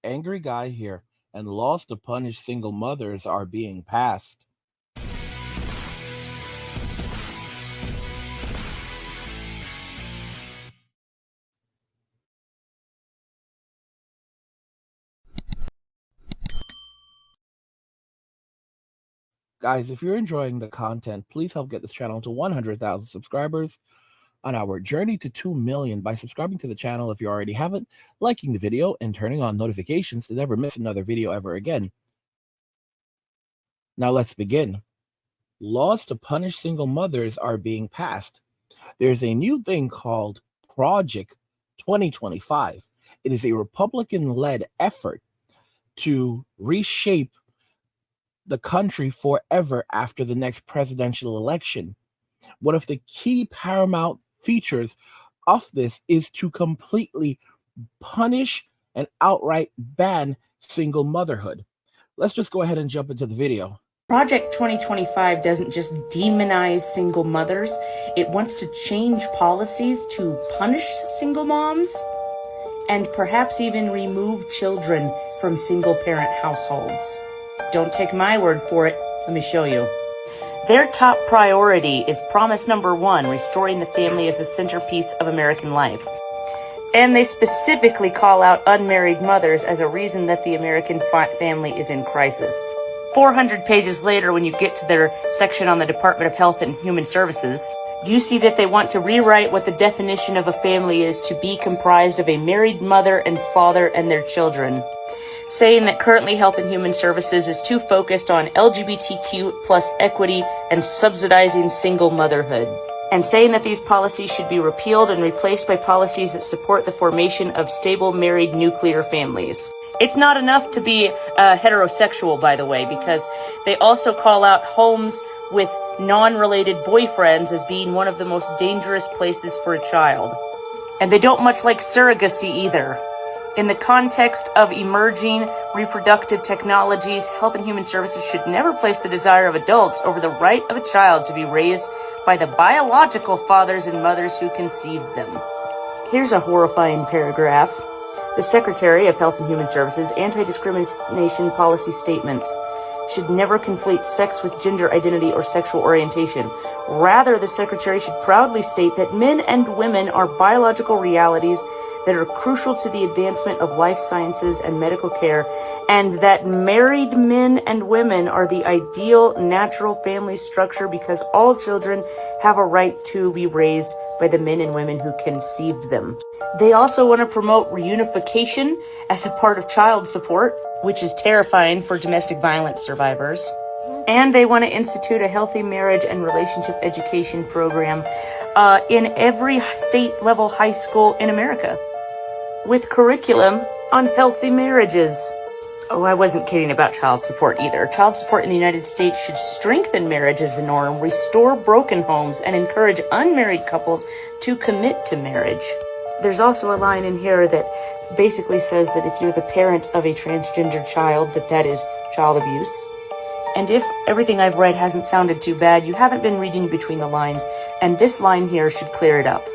Angry guy here, and laws to punish single mothers are being passed. Guys, if you're enjoying the content, please help get this channel to 100,000 subscribers on our journey to 2 million by subscribing to the channel if you already haven't, liking the video, and turning on notifications to never miss another video ever again. Now let's begin. Laws to punish single mothers are being passed. There's a new thing called Project 2025. It is a Republican-led effort to reshape the country forever after the next presidential election. One of the key paramount features of this is to completely punish and outright ban single motherhood. Let's just go ahead and jump into the video. Project 2025 doesn't just demonize single mothers, it wants to change policies to punish single moms and perhaps even remove children from single parent households. Don't take my word for it, let me show you. Their top priority is promise number 1, restoring the family as the centerpiece of American life. And they specifically call out unmarried mothers as a reason that the American family is in crisis. 400 pages later, when you get to their section on the Department of Health and Human Services, you see that they want to rewrite what the definition of a family is to be comprised of a married mother and father and their children, saying that currently Health and Human Services is too focused on LGBTQ plus equity and subsidizing single motherhood, and saying that these policies should be repealed and replaced by policies that support the formation of stable married nuclear families. It's not enough to be heterosexual, by the way, because they also call out homes with non-related boyfriends as being one of the most dangerous places for a child. And they don't much like surrogacy either. In the context of emerging reproductive technologies, Health and Human Services should never place the desire of adults over the right of a child to be raised by the biological fathers and mothers who conceived them. Here's a horrifying paragraph. The Secretary of Health and Human Services anti-discrimination policy statements should never conflate sex with gender identity or sexual orientation. Rather, the Secretary should proudly state that men and women are biological realities that are crucial to the advancement of life sciences and medical care, and that married men and women are the ideal natural family structure because all children have a right to be raised by the men and women who conceived them. They also want to promote reunification as a part of child support, which is terrifying for domestic violence survivors. And they want to institute a healthy marriage and relationship education program in every state-level high school in America, with curriculum on healthy marriages. Oh, I wasn't kidding about child support either. Child support in the United States should strengthen marriage as the norm, restore broken homes, and encourage unmarried couples to commit to marriage. There's also a line in here that basically says that if you're the parent of a transgender child, that is child abuse. And if everything I've read hasn't sounded too bad, you haven't been reading between the lines, and this line here should clear it up.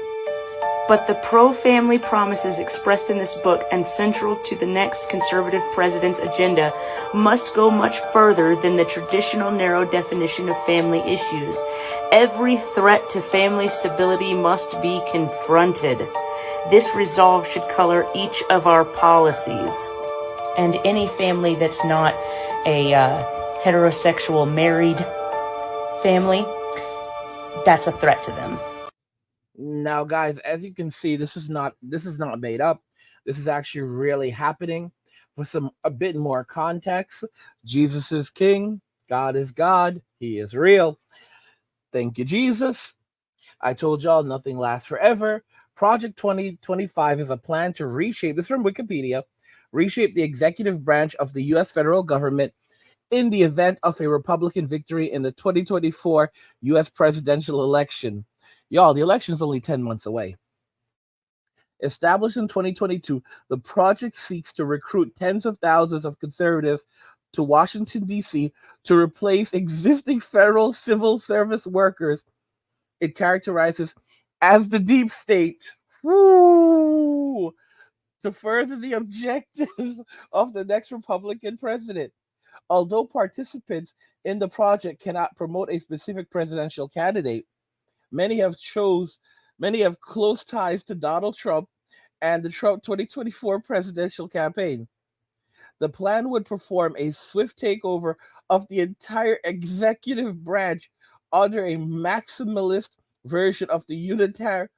But the pro-family promises expressed in this book and central to the next conservative president's agenda must go much further than the traditional narrow definition of family issues. Every threat to family stability must be confronted. This resolve should color each of our policies. And any family that's not a heterosexual married family, that's a threat to them. Now, guys, as you can see, this is not made up. This is actually really happening. For a bit more context, Jesus is King, God is God, He is real. Thank you, Jesus. I told y'all nothing lasts forever. Project 2025 is a plan to reshape, this is from Wikipedia, reshape the executive branch of the U.S. federal government in the event of a Republican victory in the 2024 U.S. presidential election. Y'all, the election is only 10 months away. Established in 2022, the project seeks to recruit tens of thousands of conservatives to Washington, D.C. to replace existing federal civil service workers it characterizes as the deep state. Woo! to further the objectives of the next Republican president. Although participants in the project cannot promote a specific presidential candidate, many have chose many have close ties to Donald Trump and the Trump 2024 presidential campaign. The plan would perform a swift takeover of the entire executive branch under a maximalist version of the unitary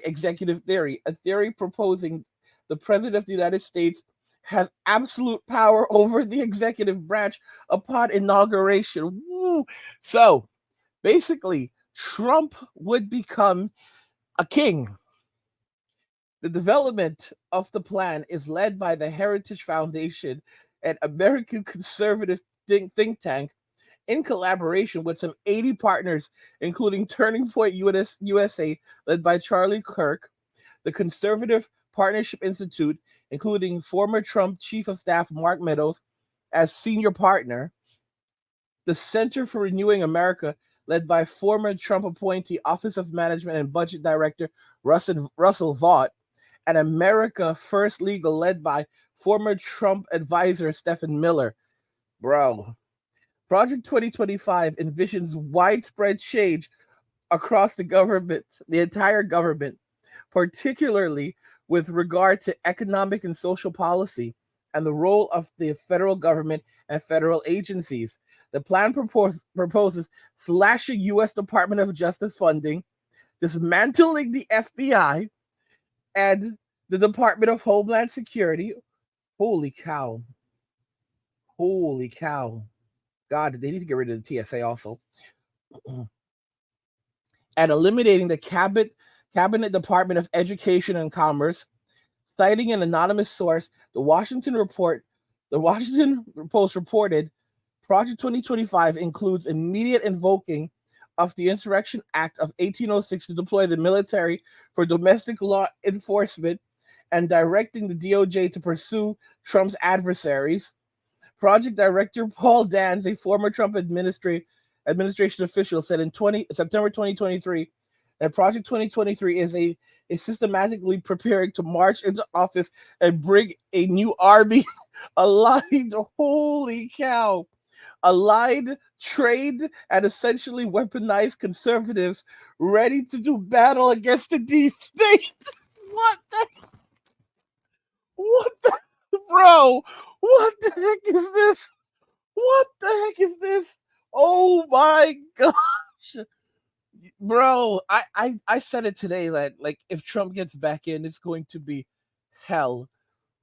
executive theory, a theory proposing the President of the United States has absolute power over the executive branch upon inauguration. Woo. So basically, Trump would become a king. The development of the plan is led by the Heritage Foundation, an American conservative think tank, in collaboration with some 80 partners, including Turning Point USA, led by Charlie Kirk, the Conservative Partnership Institute, including former Trump Chief of Staff Mark Meadows as senior partner, the Center for Renewing America, led by former Trump appointee Office of Management and Budget Director Russell Vought, and America First Legal, led by former Trump advisor Stephen Miller. Bro, Project 2025 envisions widespread change across the government, the entire government, particularly with regard to economic and social policy and the role of the federal government and federal agencies. The plan proposes slashing U.S. Department of Justice funding, dismantling the FBI, and the Department of Homeland Security. Holy cow. Holy cow. God, they need to get rid of the TSA also. And eliminating the Cabinet Department of Education and Commerce, citing an anonymous source. The Washington Post reported Project 2025 includes immediate invoking of the Insurrection Act of 1806 to deploy the military for domestic law enforcement and directing the DOJ to pursue Trump's adversaries. Project Director Paul Dans, a former Trump administration official, said in September 2023 that Project 2023 is systematically preparing to march into office and bring a new army aligned. Holy cow! Aligned, trained, and essentially weaponized conservatives ready to do battle against the deep state. What the? What the? Bro, what the heck is this? What the heck is this? Oh my gosh. Bro, I said it today that like if Trump gets back in, it's going to be hell.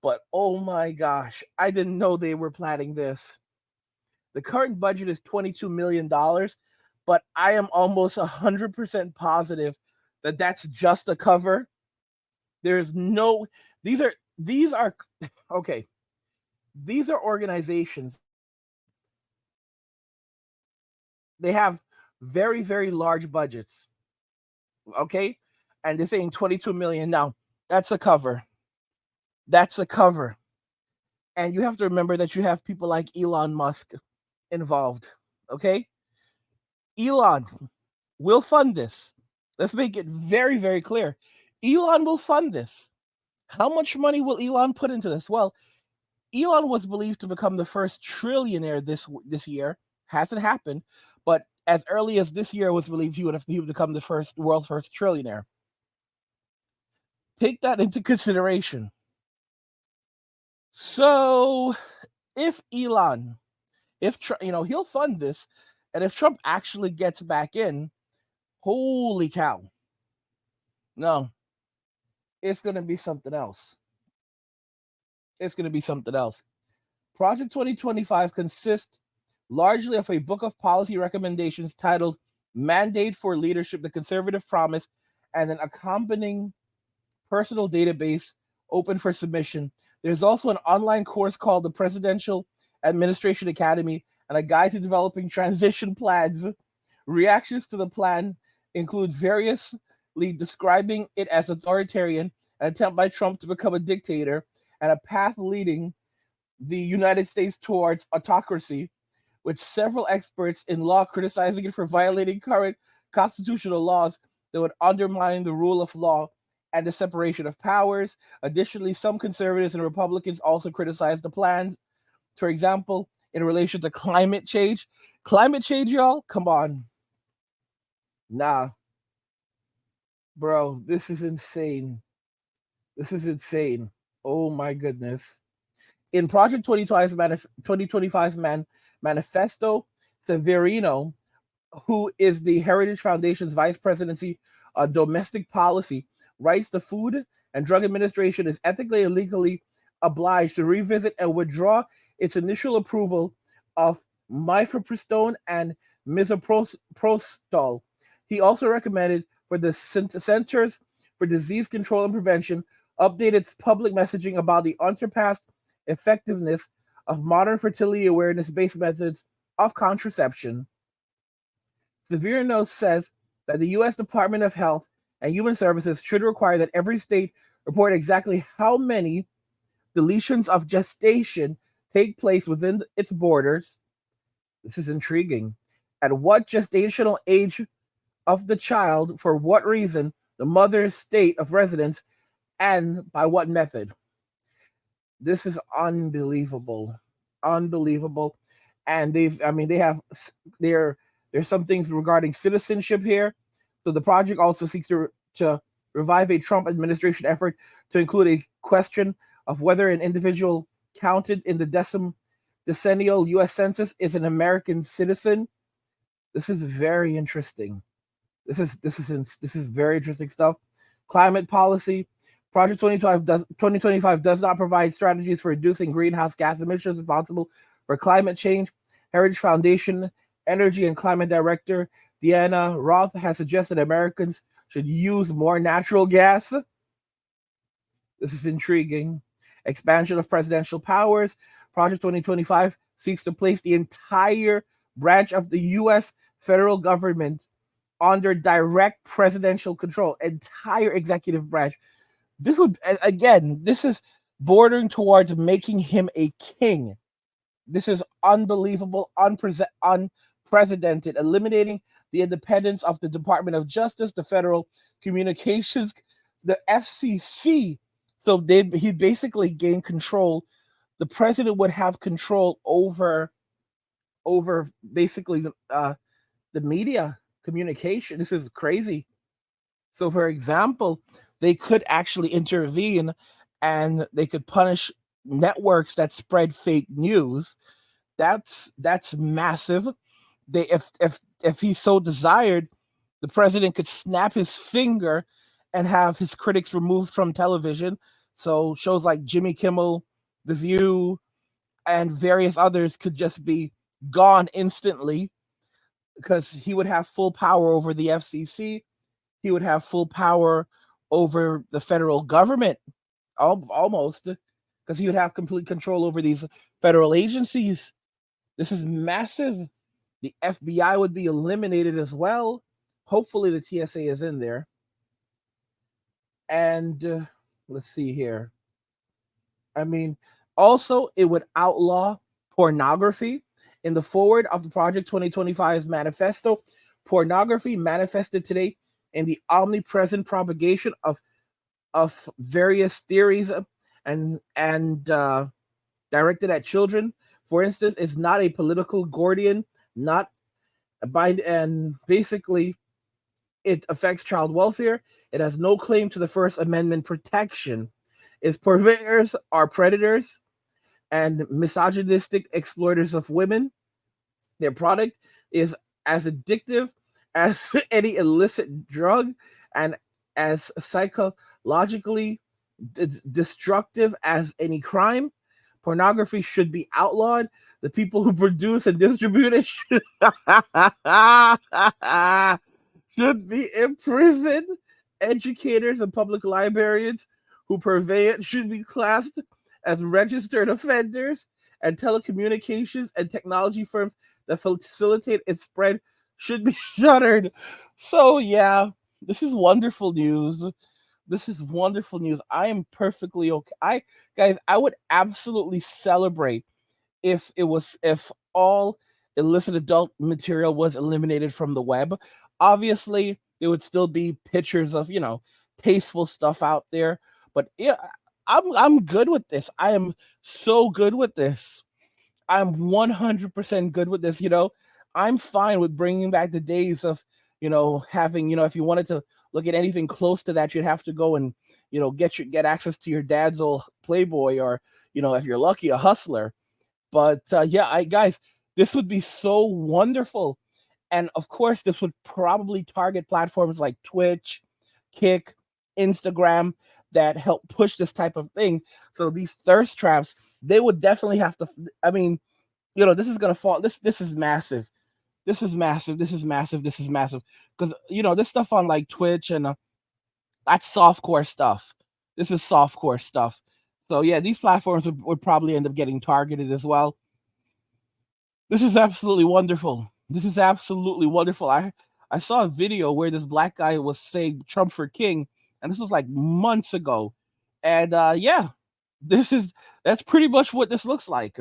But oh my gosh, I didn't know they were planning this. The current budget is $22 million, but I am almost 100% positive that that's just a cover. There's no, these are, okay. These are organizations. They have very, very large budgets. Okay. And they're saying 22 million. Now, that's a cover. That's a cover. And you have to remember that you have people like Elon Musk involved. Okay. Elon will fund this. Let's make it very, very clear. Elon will fund this. How much money will Elon put into this? Well, Elon was believed to become the first trillionaire this year. Hasn't happened, but as early as this year was believed he would become the world's first trillionaire. Take that into consideration. So, if Elon, he'll fund this, and if Trump actually gets back in, holy cow! No, it's going to be something else. It's going to be something else. Project 2025 consists largely of a book of policy recommendations titled Mandate for Leadership, the Conservative Promise, and an accompanying personal database open for submission. There's also an online course called the Presidential Administration Academy and a guide to developing transition plans. Reactions to the plan include variously describing it as authoritarian, an attempt by Trump to become a dictator, and a path leading the United States towards autocracy, with several experts in law criticizing it for violating current constitutional laws that would undermine the rule of law and the separation of powers. Additionally, some conservatives and Republicans also criticize the plans. For example, in relation to climate change. Climate change, y'all? Come on. Nah, bro, this is insane. This is insane. Oh my goodness. In Project 2025's manifesto, Severino, who is the Heritage Foundation's vice presidency on domestic policy, writes the Food and Drug Administration is ethically and legally obliged to revisit and withdraw its initial approval of mifepristone and misoprostol. He also recommended for the Centers for Disease Control and Prevention update its public messaging about the unsurpassed effectiveness of modern fertility awareness-based methods of contraception. Severino says that the U.S. Department of Health and Human Services should require that every state report exactly how many deletions of gestation take place within its borders. This is intriguing. At what gestational age of the child, for what reason, the mother's state of residence, and by what method. This is unbelievable. Unbelievable. And there's some things regarding citizenship here. So the project also seeks to revive a Trump administration effort to include a question of whether an individual counted in the decennial U.S. Census is an American citizen. This is very interesting. This is very interesting stuff. Climate policy. Project 2025 does not provide strategies for reducing greenhouse gas emissions responsible for climate change. Heritage Foundation Energy and Climate Director Deanna Roth has suggested Americans should use more natural gas. This is intriguing. Expansion of presidential powers. Project 2025 seeks to place the entire branch of the U.S. federal government under direct presidential control. Entire executive branch. This is bordering towards making him a king. This is unbelievable, unprecedented, eliminating the independence of the Department of Justice, the Federal Communications, the FCC. So he basically gained control. The president would have control over basically the media communication. This is crazy. So, for example, they could actually intervene and they could punish networks that spread fake news. That's massive. If he so desired, the president could snap his finger and have his critics removed from television. So shows like Jimmy Kimmel, The View, and various others could just be gone instantly because he would have full power over the FCC. He would have full power over the federal government, almost, because he would have complete control over these federal agencies. This is massive. The FBI would be eliminated as well. Hopefully the TSA is in there. And let's see here. Also, it would outlaw pornography. In the foreword of the Project 2025's manifesto, pornography manifested today in the omnipresent propagation of various theories and directed at children. For instance, is not a political guardian, not bind, and basically it affects child welfare. It has no claim to the First Amendment protection. Its purveyors are predators and misogynistic exploiters of women. Their product is as addictive as any illicit drug and as psychologically destructive as any crime. Pornography should be outlawed. The people who produce and distribute it should be imprisoned. Educators and public librarians who purvey it should be classed as registered offenders, and telecommunications and technology firms that facilitate its spread should be shuttered. So yeah, this is wonderful news. This is wonderful news. I am perfectly okay. I would absolutely celebrate if all illicit adult material was eliminated from the web. Obviously, there would still be pictures of, tasteful stuff out there. But yeah, I'm good with this. I am so good with this. I'm 100% good with this. I'm fine with bringing back the days of, having, if you wanted to look at anything close to that, you'd have to go and, get access to your dad's old Playboy, or, if you're lucky, a Hustler. But yeah, guys, this would be so wonderful. And of course, this would probably target platforms like Twitch, Kick, Instagram, that help push this type of thing. So these thirst traps, they would definitely have to. I mean, this is gonna fall. This is massive. This is massive. This is massive. This is massive. Because this stuff on like Twitch, and that's softcore stuff. This is softcore stuff. So yeah, these platforms would probably end up getting targeted as well. This is absolutely wonderful. This is absolutely wonderful. I saw a video where this black guy was saying Trump for king, and this was like months ago. And yeah, that's pretty much what this looks like.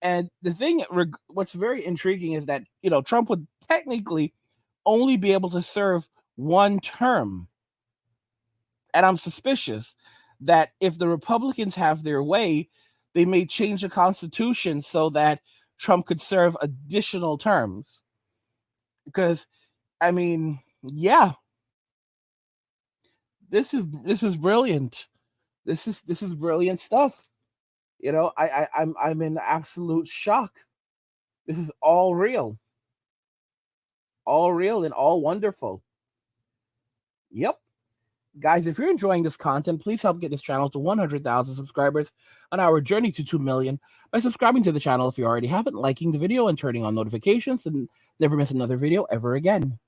And the thing, what's very intriguing is that, Trump would technically only be able to serve one term. And I'm suspicious that if the Republicans have their way, they may change the Constitution so that Trump could serve additional terms. Because, I mean, yeah, this is brilliant. This is brilliant stuff. I'm in absolute shock. This is all real and all wonderful. Yep. Guys, if you're enjoying this content, please help get this channel to 100,000 subscribers on our journey to 2 million by subscribing to the channel if you already haven't, liking the video, and turning on notifications, and never miss another video ever again.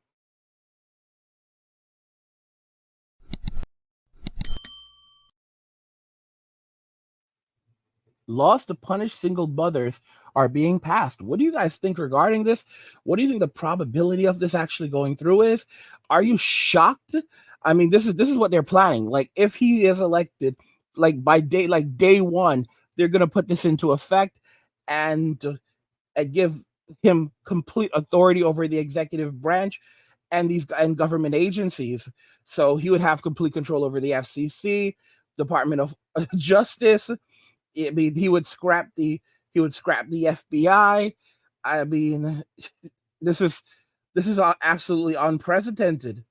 Laws to punish single mothers are being passed. What do you guys think regarding this? What do you think the probability of this actually going through is? Are you shocked? I mean, this is what they're planning. Like, if he is elected, like by day one, they're gonna put this into effect and give him complete authority over the executive branch and government agencies. So he would have complete control over the FCC, Department of Justice. I mean, he would scrap the FBI. I mean, this is absolutely unprecedented.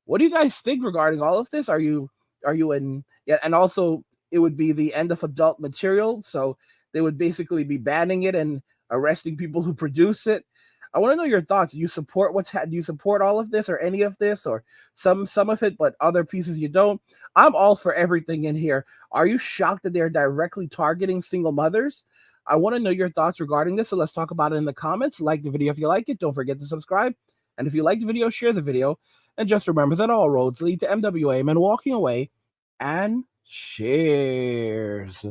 What do you guys think regarding all of this? Are you in? Yeah, and also it would be the end of adult material, so they would basically be banning it and arresting people who produce it. I want to know your thoughts. Do you support do you support all of this, or any of this, or some of it, but other pieces you don't? I'm all for everything in here. Are you shocked that they're directly targeting single mothers? I want to know your thoughts regarding this, so let's talk about it in the comments. Like the video if you like it. Don't forget to subscribe. And if you like the video, share the video. And just remember that all roads lead to MWA, men walking away, and cheers.